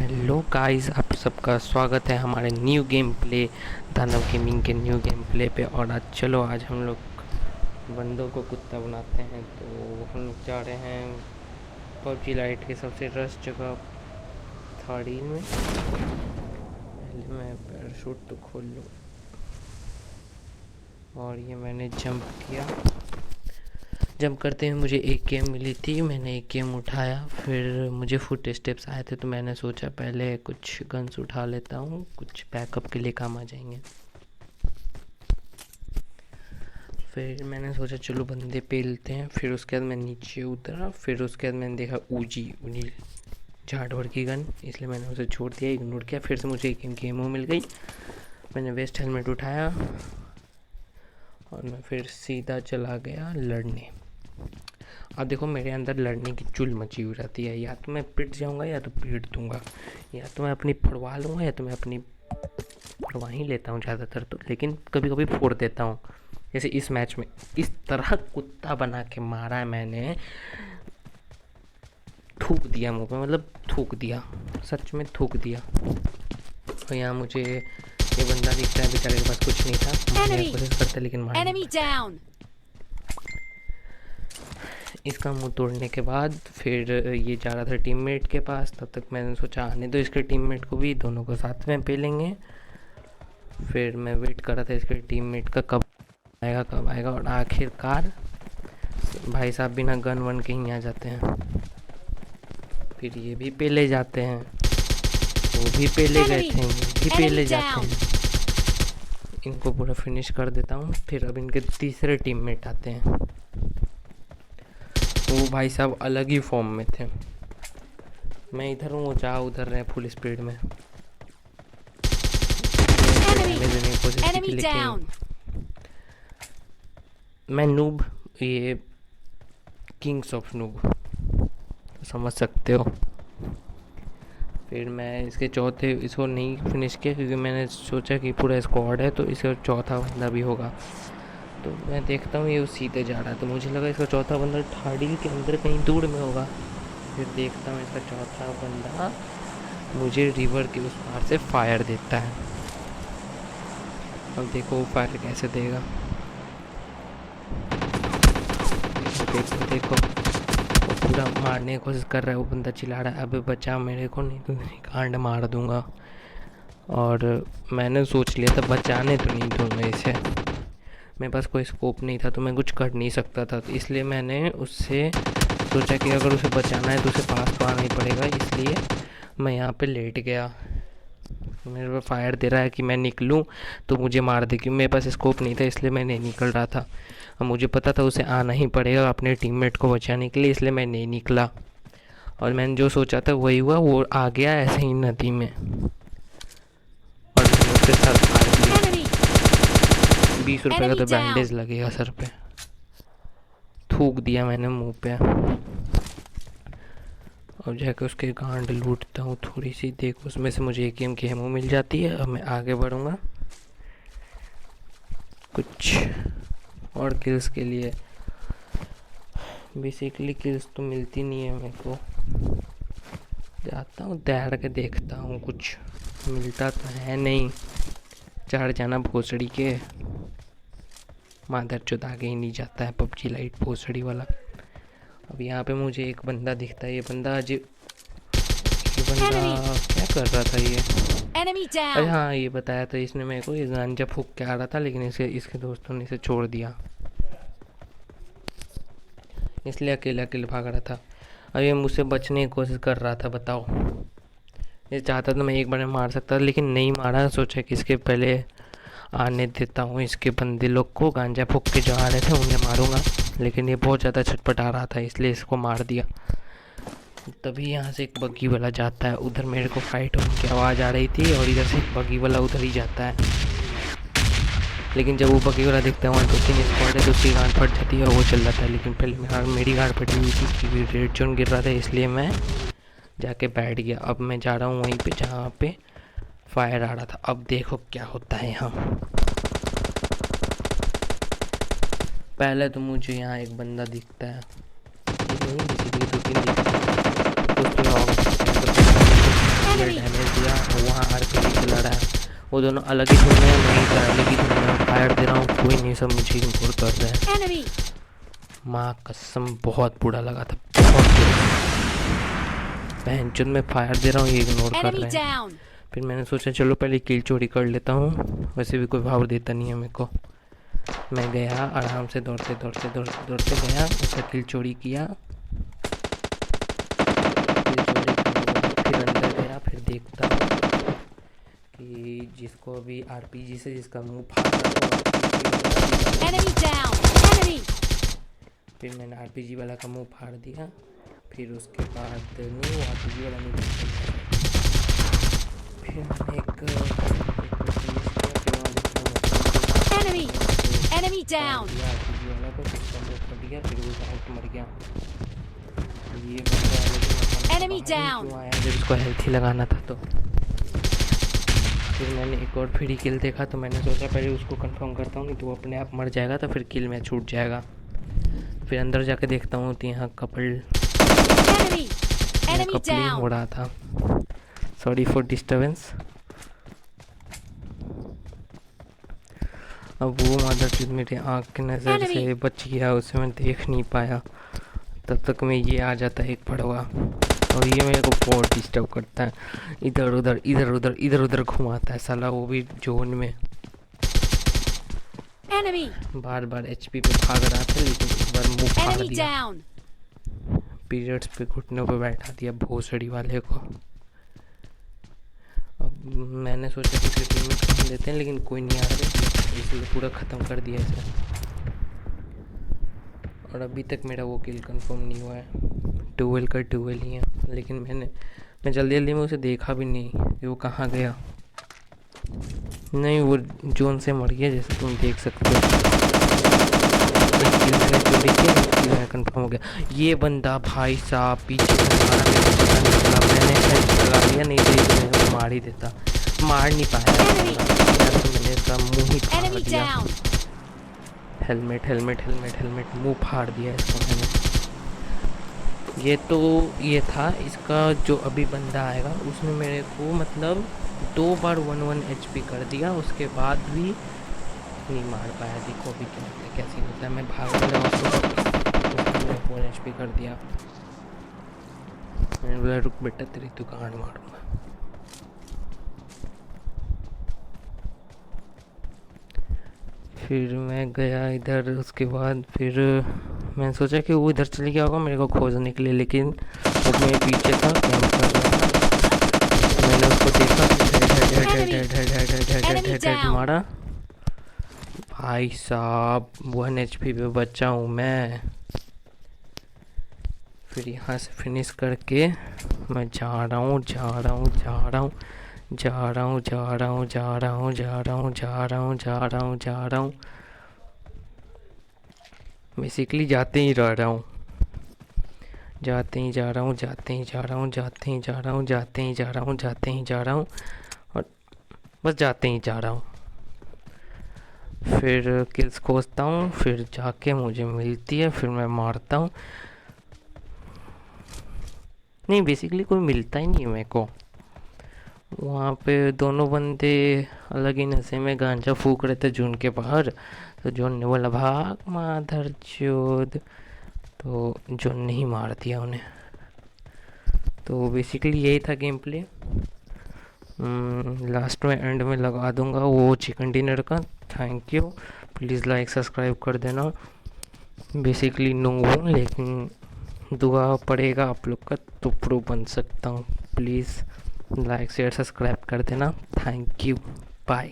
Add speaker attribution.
Speaker 1: Hello guys, आप सबका स्वागत है हमारे न्यू गेम प्ले दानव गेमिंग के न्यू गेम प्ले पे। और आज हम लोग बंदों को कुत्ता बनाते हैं। तो हम लोग जा रहे हैं पबजी लाइट के सबसे रश जगह थाड़ी में। पहले मैं पैराशूट तो खोल लूँ। और ये मैंने जंप किया। जंप करते हुए मुझे एक गेम मिली थी, मैंने एक गेम उठाया। फिर मुझे फुट स्टेप्स आए थे तो मैंने सोचा पहले कुछ गन्स उठा लेता हूँ, कुछ बैकअप के लिए काम आ जाएंगे। फिर मैंने सोचा चलो बंदे पेलते हैं। फिर उसके बाद मैं नीचे उतरा। फिर उसके बाद मैंने देखा उनी झाड़वड़ की गन, इसलिए मैंने उसे छोड़ दिया, इग्नोर किया। फिर से मुझे एक गेम मिल गई। मैंने वेस्ट हेलमेट उठाया और मैं फिर सीधा चला गया लड़ने। अब देखो मेरे अंदर लड़ने की चुल मची हुई रहती है, या तो मैं पिट जाऊंगा या तो पीट दूंगा, या तो मैं अपनी फुड़वा लूँगा या तो मैं अपनी फुड़वा ही लेता हूँ ज़्यादातर तो, लेकिन कभी कभी फोड़ देता हूँ। जैसे इस मैच में इस तरह कुत्ता बना के मारा है मैंने, थूक दिया मुँह पे, मतलब थूक दिया, सच में थूक दिया। और यहाँ मुझे ये बंदा दिखता है, बेचारे के पास कुछ नहीं था, मारने की कोशिश करता लेकिन मार। इसका मुंह तोड़ने के बाद फिर ये जा रहा था टीममेट के पास। तब तक मैंने सोचा आने दो इसके टीममेट को भी, दोनों को साथ में पेलेंगे। फिर मैं वेट कर रहा था इसके टीममेट का कब आएगा। और आखिरकार भाई साहब बिना गन वन के ही आ जाते हैं। फिर ये भी पेले जाते हैं, वो भी पेले गए थे, ये भी पेले जाते हैं। इनको पूरा फिनिश कर देता हूँ। फिर अब इनके तीसरे टीममेट आते हैं। वो भाई साहब अलग ही फॉर्म में थे। मैं इधर हूँ, वो जा उधर रहे फुल स्पीड में। लेकिन मैं नूब, ये किंग्स ऑफ नूब, समझ सकते हो। फिर मैं इसके चौथे इसको नहीं फिनिश किया क्योंकि मैंने सोचा कि पूरा स्क्वाड है तो इसका चौथा बंदा भी होगा। तो मैं देखता हूँ ये सीधे जा रहा है, तो मुझे लगा इसका चौथा बंदा ठाड़ी के अंदर कहीं दूर में होगा। फिर देखता हूँ इसका चौथा बंदा मुझे रिवर के उस पार से फायर देता है। अब देखो वो फायर कैसे देगा, देखो देखो वो पूरा मारने की कोशिश कर रहा है। वो बंदा चिल्ला रहा है अबे बचा मेरे को, नहीं तो कांड मार दूंगा। और मैंने सोच लिया था बचाने तो नहीं दूंगा इसे, मेरे पास कोई स्कोप नहीं था तो मैं कुछ कर नहीं सकता था। तो इसलिए मैंने उससे सोचा कि अगर उसे बचाना है तो उसे पास तो आना ही पड़ेगा, इसलिए मैं यहाँ पे लेट गया। मेरे पे फायर दे रहा है कि मैं निकलूँ तो मुझे मार दे, क्योंकि मेरे पास स्कोप नहीं था इसलिए मैं नहीं निकल रहा था। और मुझे पता था उसे आना ही पड़ेगा अपने टीममेट को बचाने के लिए, इसलिए मैं नहीं निकला। और मैंने जो सोचा था वही हुआ, वो आ गया ऐसे ही नदी में और मैंने उसके सर फाड़ दिया। 20 रुपये का तो बैंडेज लगेगा सर पे। थूक दिया मैंने मुंह पे। और जाकर उसके गांड लूटता हूँ थोड़ी सी, देखो उसमें से मुझे एक गेम की हेमो मिल जाती है। अब मैं आगे बढ़ूँगा कुछ और किल्स के लिए। बेसिकली किल्स तो मिलती नहीं है मेरे को, जाता हूँ तैयार के देखता हूँ, कुछ मिलता तो है नहीं। चढ़ जाना भोसड़ी के, मादर चौथ आगे ही नहीं जाता है पबजी लाइट भोसड़ी वाला। अब यहाँ पे मुझे एक बंदा दिखता है, ये बंदा क्या कर रहा था ये? अरे हाँ, ये बताया था इसने मेरे को, ये गांजा फूक के आ रहा था लेकिन इसके दोस्तों ने इसे छोड़ दिया, इसलिए अकेले अकेले भाग रहा था। अब ये मुझसे बचने की कोशिश कर रहा था, बताओ। ये चाहता तो मैं एक बार में मार सकता था लेकिन नहीं मारा। सोचा कि इसके पहले आने देता हूँ इसके बंदे लोग को, गांजा फूक के जो आ रहे थे उन्हें मारूंगा। लेकिन ये बहुत ज़्यादा छटपटा रहा था इसलिए इसको मार दिया। तभी यहाँ से एक बग्गी वाला जाता है, उधर मेरे को फाइट होने की आवाज़ आ रही थी और इधर से एक बग्गी वाला उधर ही जाता है। लेकिन जब वो बग्गी वाला दिखता है वहाँ 2-3 स्क्वाड है तो उसकी गांड फट जाती है और वो चल जाता है। लेकिन पहले मेरी गांड फटी हुई थी क्योंकि रेड जोन गिर रहा था, इसलिए मैं जाके बैठ गया। अब मैं जा रहा हूँ वहीं पे जहाँ पे फायर आ रहा था। अब देखो क्या होता है यहाँ। पहले तो मुझे यहाँ एक बंदा दिखता है, नहीं बेसिकली 2-3 दिखता है, कुछ तो वो दोनों अलग ही धुन में, मैं इधर अलग ही धुन में फायर दे रहा हूँ, कोई नहीं, सब मुझे इग्नोर कर रहे हैं। माँ कसम बहुत बुरा लगा था, बहुत बुरा। बहनचोद में फायर दे रहा हूँ, ये इग्नोर कर रहे हैं। फिर मैंने सोचा चलो पहले किल चोरी कर लेता हूँ, वैसे भी कोई भाव देता नहीं है मेरे को। मैं गया आराम से दौड़ते दौड़ते दौड़ते दौड़ते गया, उसका किल चोरी किया, फिर अंदर गया, फिर देखता हूँ कि जिसको अभी आरपीजी से जिसका मुंह फाड़ा था, फिर मैंने आरपीजी वाला का मुंह फाड़ दिया। फिर उसके बाद नहीं, वो आरपीजी वाला नहीं, फिर मैंने एक आरपीजी वाला को कर दिया, फिर वो डायरेक्ट मर गया। ये क्यों आया जब इसको हेल्थ ही लगाना था। तो फिर मैंने एक और फ्री किल देखा, तो मैंने सोचा पहले उसको कंफर्म करता हूँ, नहीं तो वो अपने आप मर जाएगा, तो फिर किल में छूट जाएगा। फिर अंदर जाके देखता हूँ तो यहाँ कपलिंग हो रहा था। Sorry for disturbance. अब वो मदरचोद मेरी आँख की नज़र से बच गया, उसे मैं देख नहीं पाया। तब तक में ये आ जाता है एक पड़वा, और ये मेरे को बहुत डिस्टर्ब करता है, इधर उधर इधर उधर इधर उधर घुमाता है साला, वो भी जोन में। बार बार एचपी पे भाग रहा था, लेकिन इस बार मुंह फाड़ दिया, पीरियड्स पे घुटनों पे बैठा दिया भोसड़ी वाले को। अब मैंने सोचा कि फिर पेमेंट कर लेते हैं, लेकिन कोई नहीं आ रहा, इसलिए पूरा ख़त्म कर दिया इसे। और अभी तक मेरा वो किल कंफर्म नहीं हुआ है, 12 का 12 ही है। लेकिन मैं जल्दी जल्दी में उसे देखा भी नहीं कि वो कहाँ गया। नहीं, वो जोन से मर गया, जैसे तुम देख सकते हो। कंफर्म हो गया। ये बंदा भाई साहब पीछे से मारा, मेरे को पता नहीं चला, मैंने हेल्प लगा लिया, नहीं तो ये मेरे को मार ही देता। मार नहीं पाया तो मैंने इसका मुँह ही फाड़ दिया। हेलमेट हेलमेट हेलमेट हेलमेट मुँह फाड़ दिया इसका मैंने। ये था इसका जो अभी बंदा आएगा, उसने मेरे को मतलब 2 बार 1-1 HP कर दिया, उसके बाद भी नहीं मार पाया। देखो अभी क्या सीन होता है, मैं भाग रहा उसने 4 HP कर दिया। मैंने बोला रुक बेटा तेरी दुकान मारूंगा। फिर मैं गया इधर, उसके बाद फिर मैंने सोचा कि वो इधर चले गया होगा मेरे को खोजने के लिए, लेकिन वो मेरे पीछे था, कैंप कर रहा था। मैंने उसको देखा, मारा। भाई साहब 1 HP पे बचा हूँ मैं। फिर यहाँ से फिनिश करके मैं जा रहा हूँ। बेसिकली जाते ही जा रहा हूँ, और बस जाते ही जा रहा हूँ। फिर किल्स खोजता हूँ, फिर जाके मुझे मिलती है, फिर मैं मारता हूँ। नहीं, बेसिकली कोई मिलता ही नहीं है मेरे को। वहाँ पे दोनों बंदे अलग ही नशे में गांजा फूक रहे थे जून के बाहर, तो जून ने बोला भाग माधर चोद, तो जून ने ही मार दिया उन्हें। तो बेसिकली यही था गेम प्ले। लास्ट में एंड में लगा दूंगा वो चिकन डिनर का। Thank you, please like subscribe कर देना। बेसिकली नो, लेकिन दुआ पड़ेगा आप लोग का तो प्रो बन सकता हूँ। प्लीज़ लाइक शेयर सब्सक्राइब कर देना। Thank you, bye.